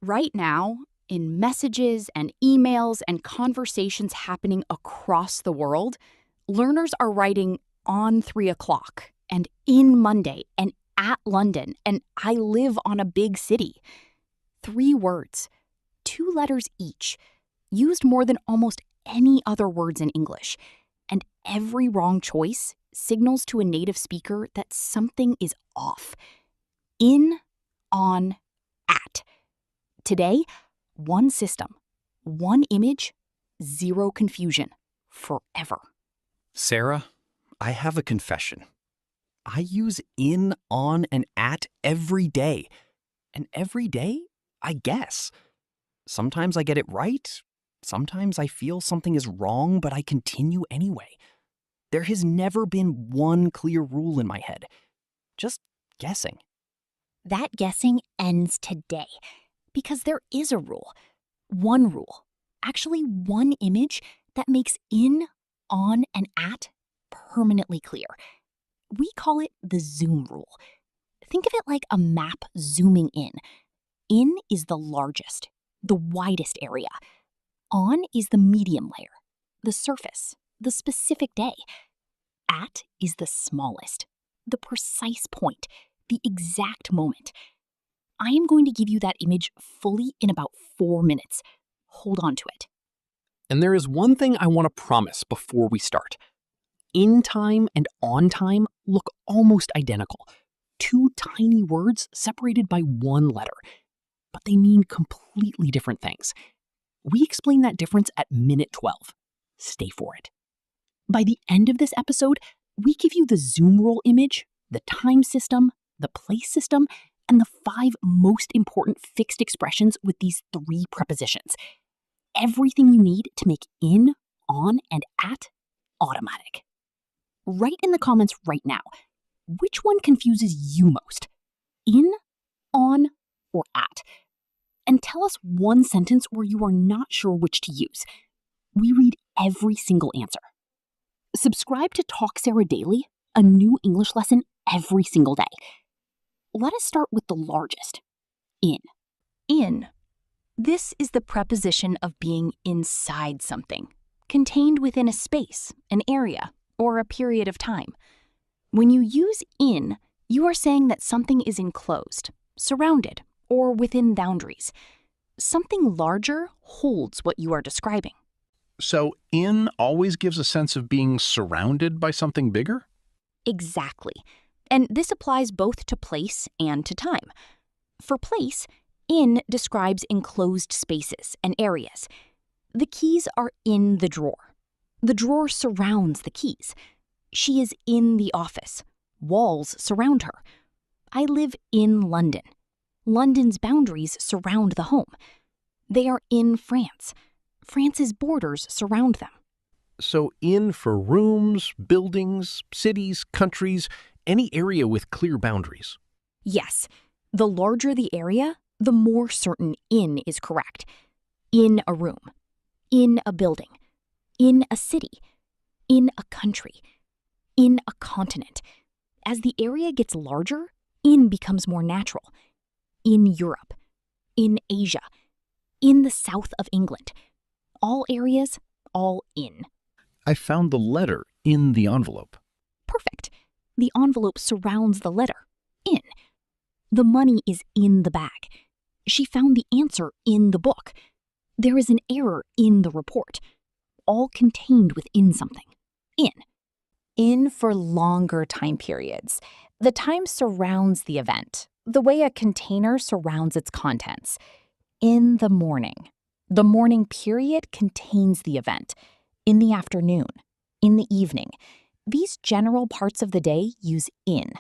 Right now, in messages and emails and conversations happening across the world, learners are writing on 3 o'clock and in Monday and at London and I live on a big city. 3 words, 2 letters each, used more than almost any other words in English. And every wrong choice signals to a native speaker that something is off. In, on, at. Today, one system, one image, zero confusion, forever. Sarah, I have a confession. I use in, on, and at every day. And every day, I guess. Sometimes I get it right. Sometimes I feel something is wrong, but I continue anyway. There has never been one clear rule in my head. Just guessing. That guessing ends today because there is a rule. One rule. Actually, one image that makes in, on, and at permanently clear. We call it the zoom rule. Think of it like a map zooming in. In is the largest, the widest area. On is the medium layer, the surface, the specific day. At is the smallest, the precise point, the exact moment. I am going to give you that image fully in about 4 minutes. Hold on to it. And there is one thing I want to promise before we start. In time and on time look almost identical. 2 tiny words separated by 1 letter. But they mean completely different things. We explain that difference at minute 12. Stay for it. By the end of this episode, we give you the zoom rule image, the time system, the place system, and the 5 most important fixed expressions with these 3 prepositions. Everything you need to make in, on, and at automatic. Write in the comments right now, which one confuses you most? In, on, or at? And tell us one sentence where you are not sure which to use. We read every single answer. Subscribe to Talk Sarah Daily, a new English lesson every single day. Let us start with the largest, in. In. This is the preposition of being inside something, contained within a space, an area, or a period of time. When you use in, you are saying that something is enclosed, surrounded, or within boundaries. Something larger holds what you are describing. So in always gives a sense of being surrounded by something bigger? Exactly. And this applies both to place and to time. For place, in describes enclosed spaces and areas. The keys are in the drawer. The drawer surrounds the keys. She is in the office. Walls surround her. I live in London. London's boundaries surround the home. They are in France. France's borders surround them. So in for rooms, buildings, cities, countries, any area with clear boundaries. Yes, the larger the area, the more certain in is correct. In a room, in a building, in a city, in a country, in a continent. As the area gets larger, in becomes more natural. In Europe, in Asia, in the south of England. All areas, all in. I found the letter in the envelope. Perfect. The envelope surrounds the letter, in. The money is in the bag. She found the answer in the book. There is an error in the report. All contained within something, in. In for longer time periods. The time surrounds the event, the way a container surrounds its contents. In the morning. The morning period contains the event. In the afternoon. In the evening. These general parts of the day use in.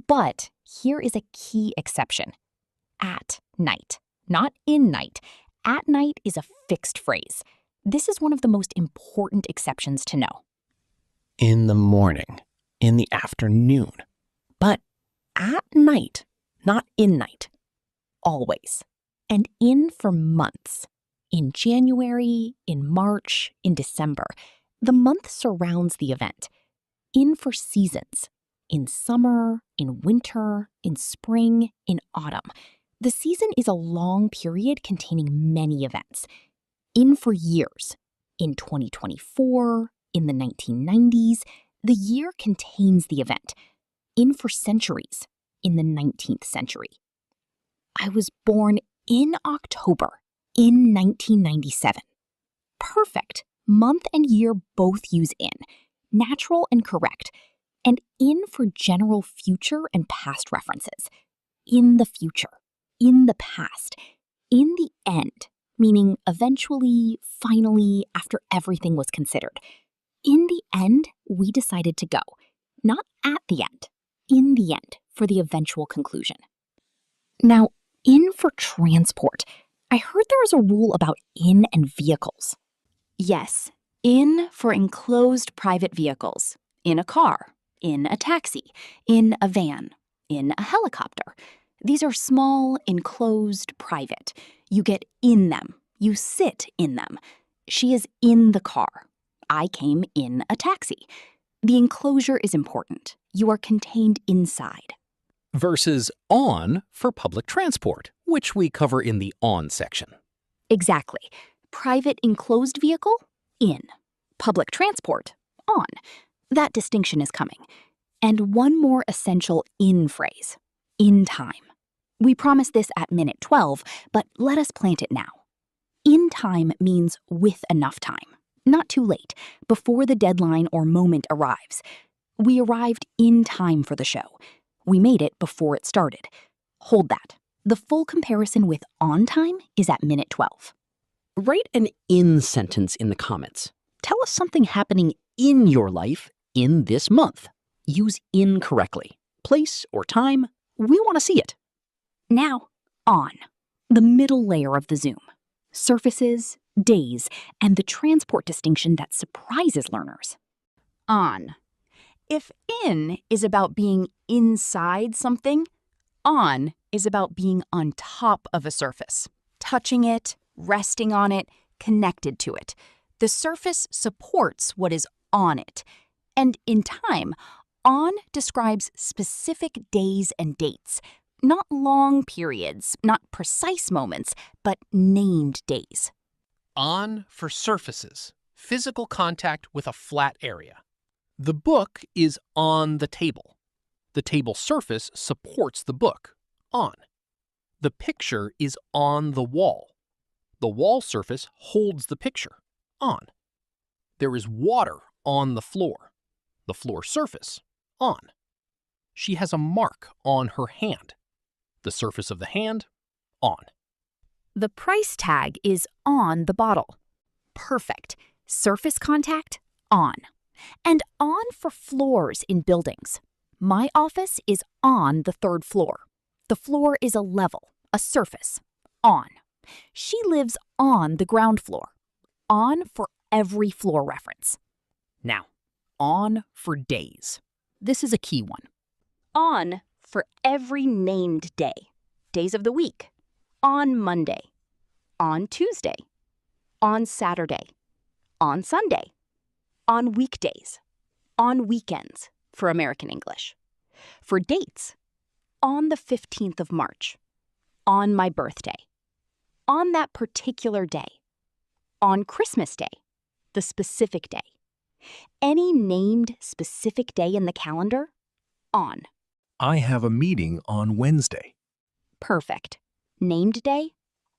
But here is a key exception. At night. Not in night. At night is a fixed phrase. This is one of the most important exceptions to know. In the morning. In the afternoon. But at night, not in night. Always. And in for months. In January, in March, in December. The month surrounds the event. In for seasons. In summer, in winter, in spring, in autumn. The season is a long period containing many events. In for years. In 2024, in the 1990s, the year contains the event. In for centuries. In the 19th century. I was born in October in 1997. Perfect. Month and year both use in. Natural and correct. And in for general future and past references. In the future. In the past. In the end, meaning eventually, finally, after everything was considered. In the end, we decided to go. Not at the end. In the end, for the eventual conclusion. Now, in for transport. I heard there is a rule about in and vehicles. Yes, in for enclosed private vehicles. In a car, in a taxi, in a van, in a helicopter. These are small, enclosed, private. You get in them. You sit in them. She is in the car. I came in a taxi. The enclosure is important. You are contained inside. Versus on for public transport, which we cover in the on section. Exactly. Private enclosed vehicle, in. Public transport, on. That distinction is coming. And one more essential in phrase, in time. We promised this at minute 12, but let us plant it now. In time means with enough time. Not too late, before the deadline or moment arrives. We arrived in time for the show. We made it before it started. Hold that. The full comparison with on time is at minute 12. Write an in sentence in the comments. Tell us something happening in your life in this month. Use in correctly. Place or time, we want to see it. Now, on. The middle layer of the zoom. Surfaces, days, and the transport distinction that surprises learners. On. If in is about being inside something, on is about being on top of a surface, touching it, resting on it, connected to it. The surface supports what is on it. And in time, on describes specific days and dates, not long periods, not precise moments, but named days. On for surfaces, physical contact with a flat area. The book is on the table. The table surface supports the book, on. The picture is on the wall. The wall surface holds the picture, on. There is water on the floor. The floor surface, on. She has a mark on her hand. The surface of the hand, on. The price tag is on the bottle. Perfect. Surface contact, on. And on for floors in buildings. My office is on the 3rd floor. The floor is a level, a surface, on. She lives on the ground floor. On for every floor reference. Now, on for days. This is a key one. On for every named day. Days of the week. On Monday. On Tuesday. On Saturday. On Sunday. On weekdays. On weekends for American English. For dates. On the 15th of March. On my birthday. On that particular day. On Christmas Day. The specific day. Any named specific day in the calendar, on. I have a meeting on Wednesday. Perfect. Named day,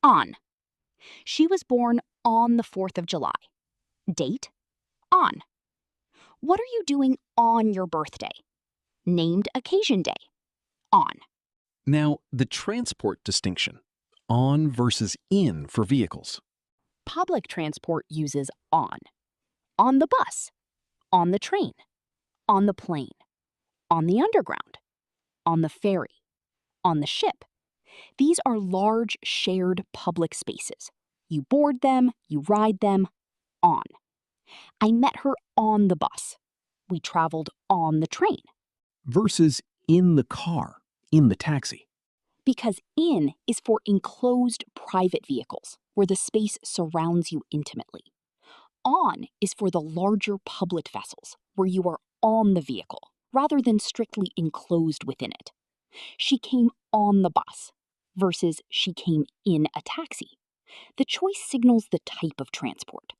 on. She was born on the 4th of July. Date, on. What are you doing on your birthday? Named occasion day, on. Now, the transport distinction, on versus in for vehicles. Public transport uses on. On the bus, on the train, on the plane, on the underground, on the ferry, on the ship. These are large shared public spaces. You board them, you ride them, on. I met her on the bus. We traveled on the train. Versus in the car, in the taxi. Because in is for enclosed private vehicles, where the space surrounds you intimately. On is for the larger public vessels, where you are on the vehicle, rather than strictly enclosed within it. She came on the bus. versus she came in a taxi. The choice signals the type of transport.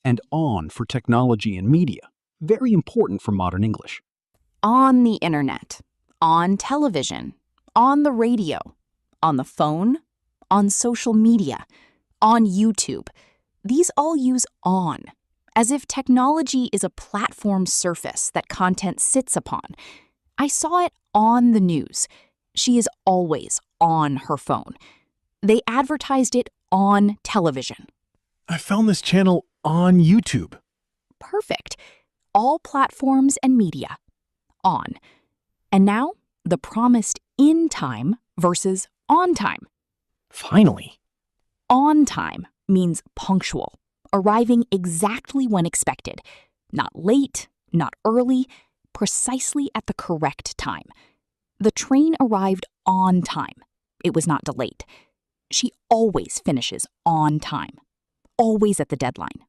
And on for technology and media. Very important for modern English. On the internet, on television, on the radio, on the phone, on social media, on YouTube. These all use on, as if technology is a platform surface that content sits upon. I saw it on the news. She is always on her phone. They advertised it on television. I found this channel on YouTube. Perfect. All platforms and media. On. And now, the promised in time versus on time. Finally. On time means punctual, arriving exactly when expected. Not late, not early, precisely at the correct time. The train arrived on time. It was not delayed. She always finishes on time, always at the deadline.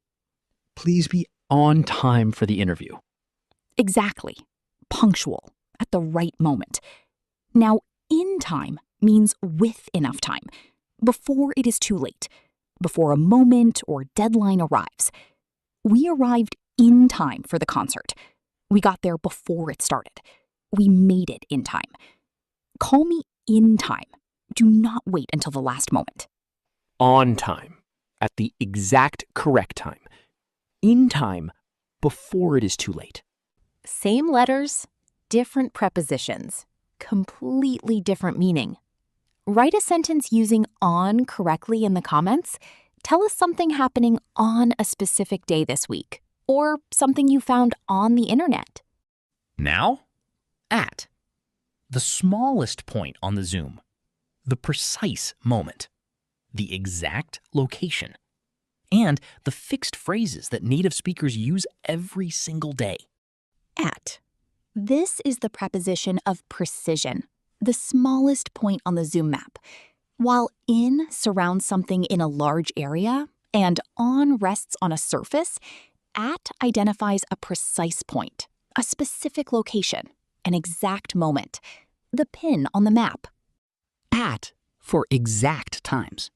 Please be on time for the interview. Exactly. Punctual, at the right moment. Now, in time means with enough time, before it is too late, before a moment or deadline arrives. We arrived in time for the concert. We got there before it started. We made it in time. Call me in time. Do not wait until the last moment. On time. At the exact correct time. In time, before it is too late. Same letters, different prepositions, completely different meaning. Write a sentence using on correctly in the comments. Tell us something happening on a specific day this week, or something you found on the internet. Now, at. The smallest point on the zoom. The precise moment. The exact location. And the fixed phrases that native speakers use every single day. At. This is the preposition of precision, the smallest point on the zoom map. While in surrounds something in a large area and on rests on a surface, at identifies a precise point, a specific location, an exact moment, the pin on the map. At for exact times.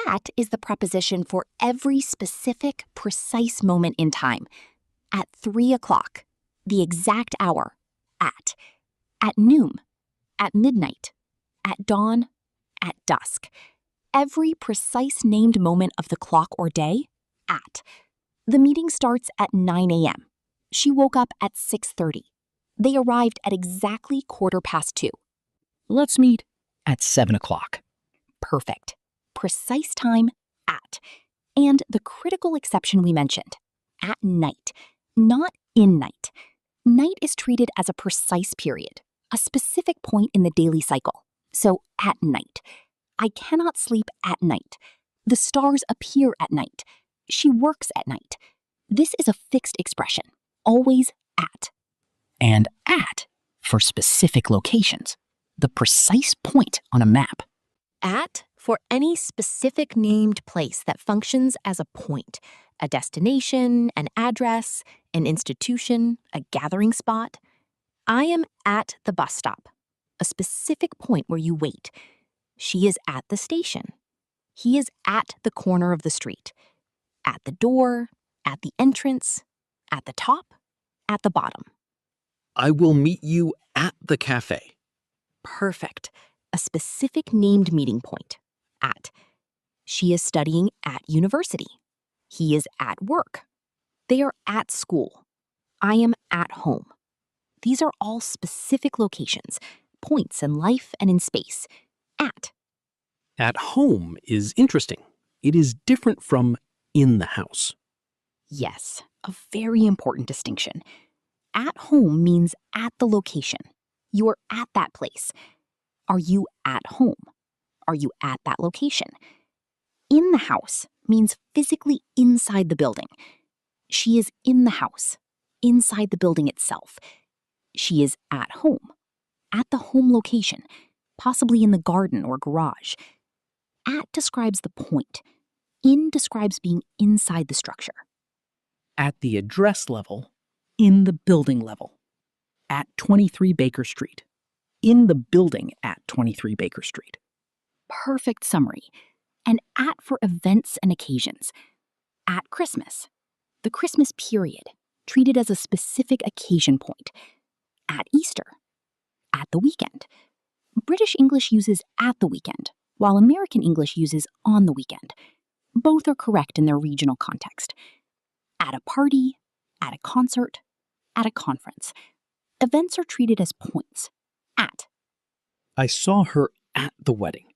At is the preposition for every specific, precise moment in time. At 3 o'clock, the exact hour. At noon, at midnight, at dawn, at dusk. Every precise named moment of the clock or day, at. The meeting starts at 9 a.m. She woke up at 6:30. They arrived at exactly 2:15. Let's meet at 7 o'clock. Perfect. Precise time, at. And the critical exception we mentioned, at night, not in night. Night is treated as a precise period, a specific point in the daily cycle. So at night. I cannot sleep at night. The stars appear at night. She works at night. This is a fixed expression, always at. And at for specific locations, the precise point on a map. At for any specific named place that functions as a point, a destination, an address, an institution, a gathering spot. I am at the bus stop, a specific point where you wait. She is at the station. He is at the corner of the street, at the door, at the entrance, at the top, at the bottom. I will meet you at the cafe. Perfect. A specific named meeting point, at. She is studying at university. He is at work. They are at school. I am at home. These are all specific locations, points in life and in space. At. At home is interesting. It is different from in the house. Yes, a very important distinction. At home means at the location. You are at that place. Are you at home? Are you at that location? In the house means physically inside the building. She is in the house, inside the building itself. She is at home, at the home location, possibly in the garden or garage. At describes the point. In describes being inside the structure. At the address level, in the building level. At 23 Baker Street. In the building at 23 Baker Street. perfect summary. An at for events and occasions. At Christmas. The Christmas period, treated as a specific occasion point. At Easter. At the weekend. British English uses at the weekend, while American English uses on the weekend. Both are correct in their regional context. At a party, at a concert, at a conference. Events are treated as points. At. I saw her at the wedding.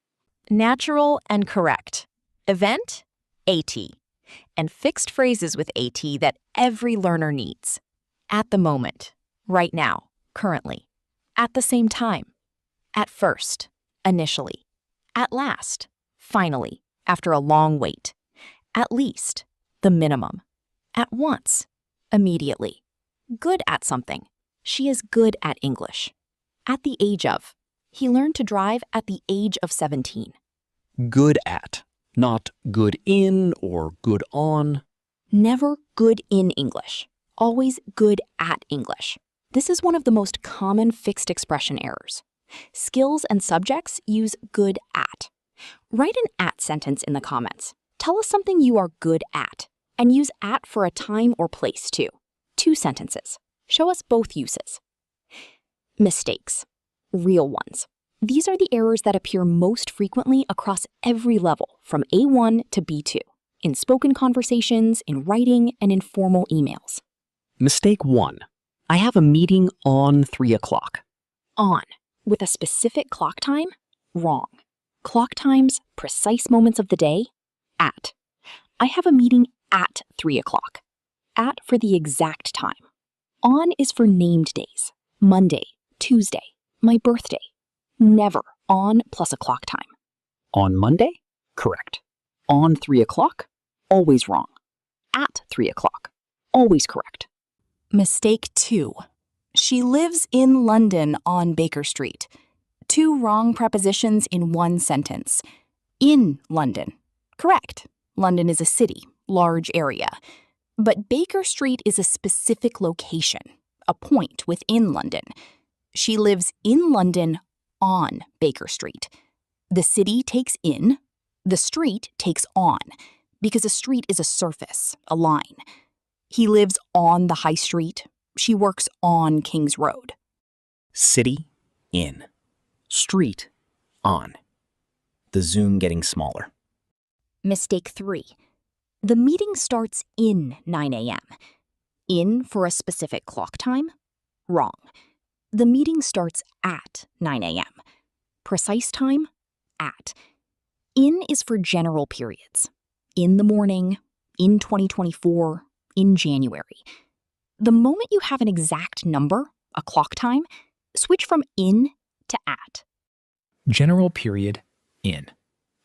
Natural and correct. Event, AT. And fixed phrases with AT that every learner needs. At the moment, right now, currently. At the same time. At first, initially. At last, finally, after a long wait. At least, the minimum. At once, immediately. Good at something. She is good at English. At the age of. He learned to drive at the age of 17. Good at, not good in or good on. Never good in English. Always good at English. This is one of the most common fixed expression errors. Skills and subjects use good at. Write an at sentence in the comments. Tell us something you are good at, and use at for a time or place too. 2 sentences. Show us both uses. Mistakes. Real ones. These are the errors that appear most frequently across every level, from A1 to B2, in spoken conversations, in writing, and in formal emails. Mistake 1. I have a meeting on 3 o'clock. On. With a specific clock time? Wrong. Clock times, precise moments of the day? At. I have a meeting at 3 o'clock. At for the exact time. On is for named days. Monday, Tuesday, my birthday. Never on plus a clock time. On Monday? Correct. On 3 o'clock? Always wrong. At 3 o'clock? Always correct. Mistake 2. She lives in London on Baker Street. 2 wrong prepositions in one sentence. In London. Correct. London is a city, large area. But Baker Street is a specific location, a point within London. She lives in London on Baker Street. The city takes in, the street takes on, because a street is a surface, a line. He lives on the high street. She works on King's Road. City, in. Street, on. The zoom getting smaller. Mistake 3. The meeting starts in 9 a.m. In for a specific clock time? Wrong. The meeting starts at 9 a.m. Precise time? At. In is for general periods. In the morning, in 2024, in January. The moment you have an exact number, a clock time, switch from in to at. General period, in.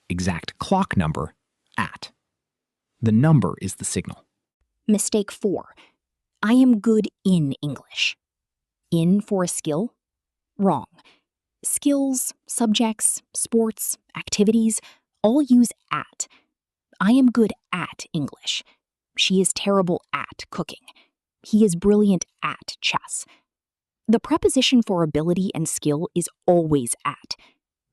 Exact clock number, at. The number is the signal. Mistake 4. I am good in English. In for a skill? Wrong. Skills, subjects, sports, activities all use at. I am good at English. She is terrible at cooking. He is brilliant at chess. The preposition for ability and skill is always at.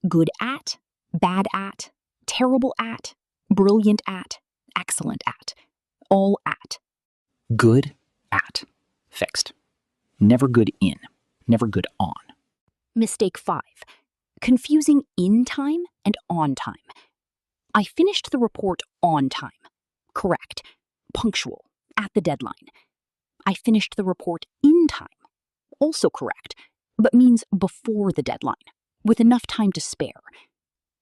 Good at, bad at, terrible at, brilliant at, excellent at. All at. Good at. Fixed. Never good in. Never good on. Mistake 5. Confusing in time and on time. I finished the report on time. Correct. Punctual. At the deadline. I finished the report in time. Also correct, but means before the deadline, with enough time to spare.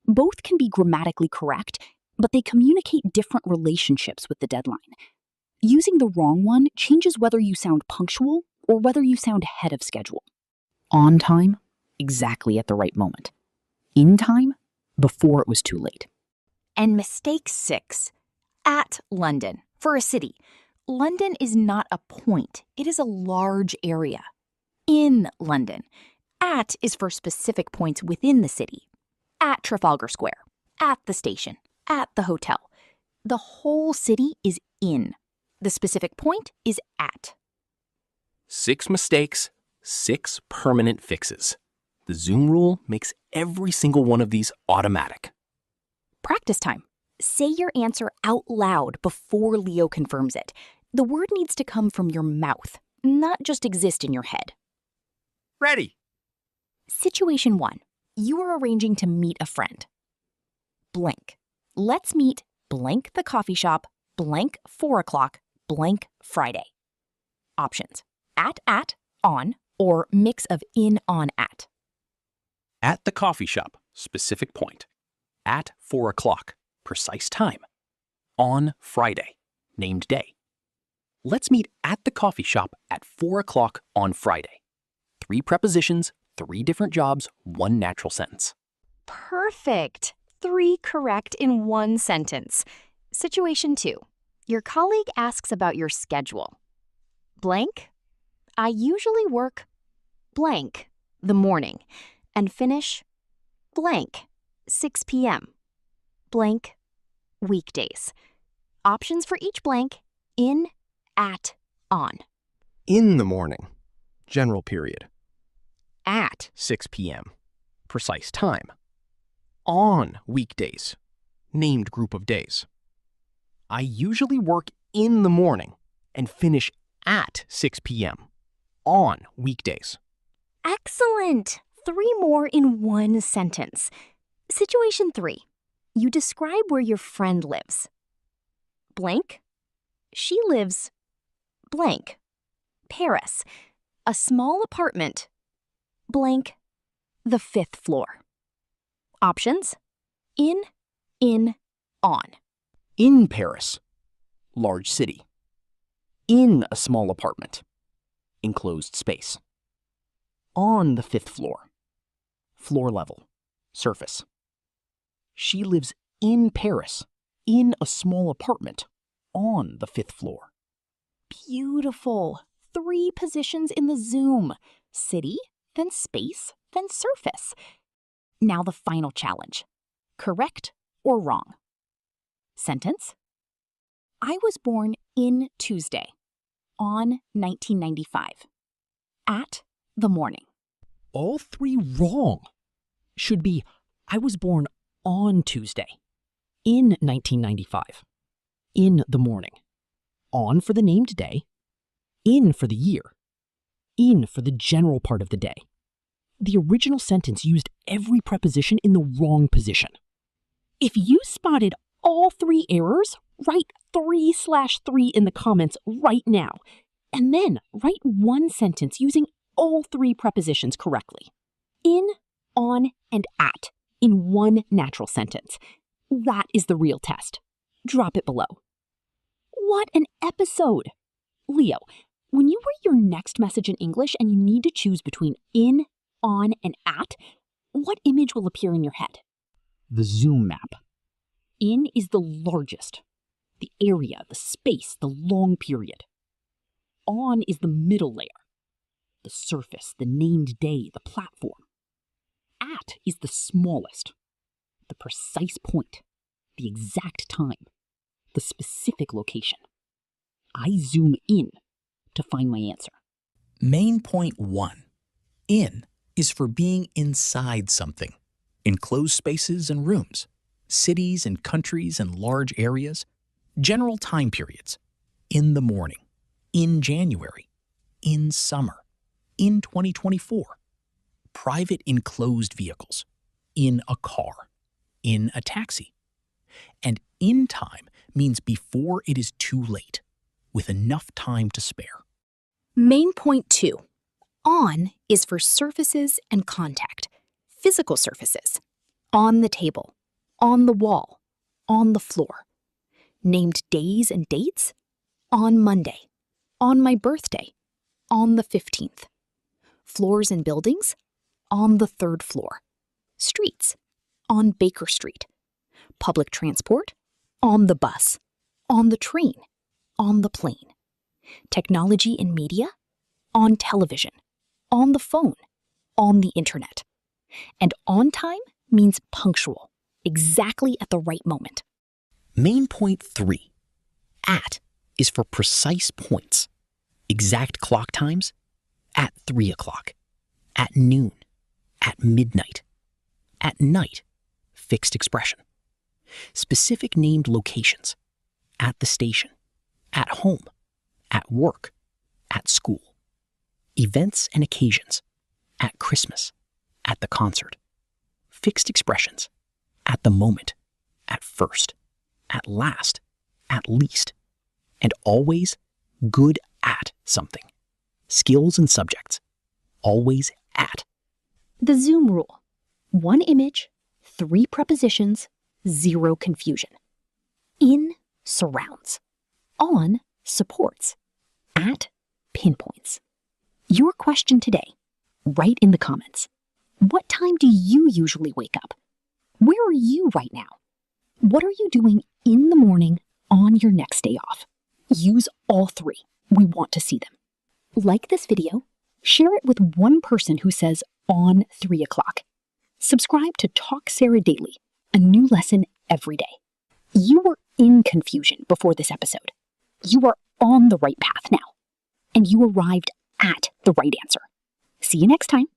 Both can be grammatically correct, but they communicate different relationships with the deadline. Using the wrong one changes whether you sound punctual or whether you sound ahead of schedule. On time, exactly at the right moment. In time, before it was too late. And mistake 6. At London, for a city. London is not a point, it is a large area. In London. At is for specific points within the city. At Trafalgar Square, at the station, at the hotel. The whole city is in. The specific point is at. 6 mistakes, 6 permanent fixes. The Zoom rule makes every single one of these automatic. Practice time. Say your answer out loud before Leo confirms it. The word needs to come from your mouth, not just exist in your head. Ready. Situation 1. You are arranging to meet a friend. Blank. Let's meet blank the coffee shop, blank 4 o'clock, blank Friday. Options. At, on, or mix of in, on, at. At the coffee shop, specific point. At 4 o'clock, precise time. On Friday, named day. Let's meet at the coffee shop at 4 o'clock on Friday. 3 prepositions, 3 different jobs, 1 natural sentence. Perfect. 3 correct in 1 sentence. Situation 2. Your colleague asks about your schedule. Blank. I usually work blank the morning and finish blank 6 p.m. blank weekdays. Options for each blank: in, at, on. In the morning. General period. At 6 p.m. Precise time. On weekdays. Named group of days. I usually work in the morning and finish at 6 p.m. on weekdays. Excellent! 3 more in 1 sentence. Situation 3. You describe where your friend lives. Blank. She lives blank. Paris. A small apartment. Blank. The 5th floor. Options. In, on. In Paris. Large city. In a small apartment. Enclosed space. On the 5th floor. Floor level. Surface. She lives in Paris. In a small apartment. On the 5th floor. Beautiful. 3 positions in the zoom. City, then space, then surface. Now the final challenge. Correct or wrong? Sentence. I was born in Tuesday, on 1995. At the morning. All 3 wrong. Should be, I was born on Tuesday, in 1995. In the morning. On for the named day. In for the year. In for the general part of the day. The original sentence used every preposition in the wrong position. If you spotted all 3 errors, write 3/3 in the comments right now, and then write 1 sentence using all 3 prepositions correctly. In, on, and at in 1 natural sentence. That is the real test. Drop it below. What an episode! Leo, when you write your next message in English and you need to choose between in, on, and at, what image will appear in your head? The zoom map. In is the largest. The area, the space, the long period. On is the middle layer. The surface, the named day, the platform. At is the smallest. The precise point. The exact time. The specific location. I zoom in to find my answer. Main point 1. In is for being inside something. Enclosed spaces and rooms. Cities and countries and large areas. General time periods. In the morning. In January. In summer. In 2024. Private enclosed vehicles. In a car. In a taxi. And in time means before it is too late, with enough time to spare. Main point 2. On is for surfaces and contact. Physical surfaces. On the table. On the wall. On the floor. Named days and dates. On Monday. On my birthday. On the 15th. Floors and buildings. On the 3rd floor. Streets. On Baker Street. Public transport. On the bus. On the train. On the plane. Technology and media. On television. On the phone. On the internet. And on time means punctual, exactly at the right moment. Main point 3. At is for precise points. Exact clock times. At 3 o'clock. At noon. At midnight. At night. Fixed expression. Specific named locations. At the station. At home. At work. At school. Events and occasions. At Christmas. At the concert. Fixed expressions. At the moment. At first. At last. At least. And always good at something. Skills and subjects. Always at. The Zoom rule. 1 image, 3 prepositions, 0 confusion. In surrounds. On supports. At pinpoints. Your question today. Write in the comments. What time do you usually wake up? Where are you right now? What are you doing in the morning on your next day off? Use all 3. We want to see them. Like this video, share it with one person who says on 3 o'clock. Subscribe to Talk Sarah Daily, a new lesson every day. You were in confusion before this episode. You are on the right path now. And you arrived at the right answer. See you next time.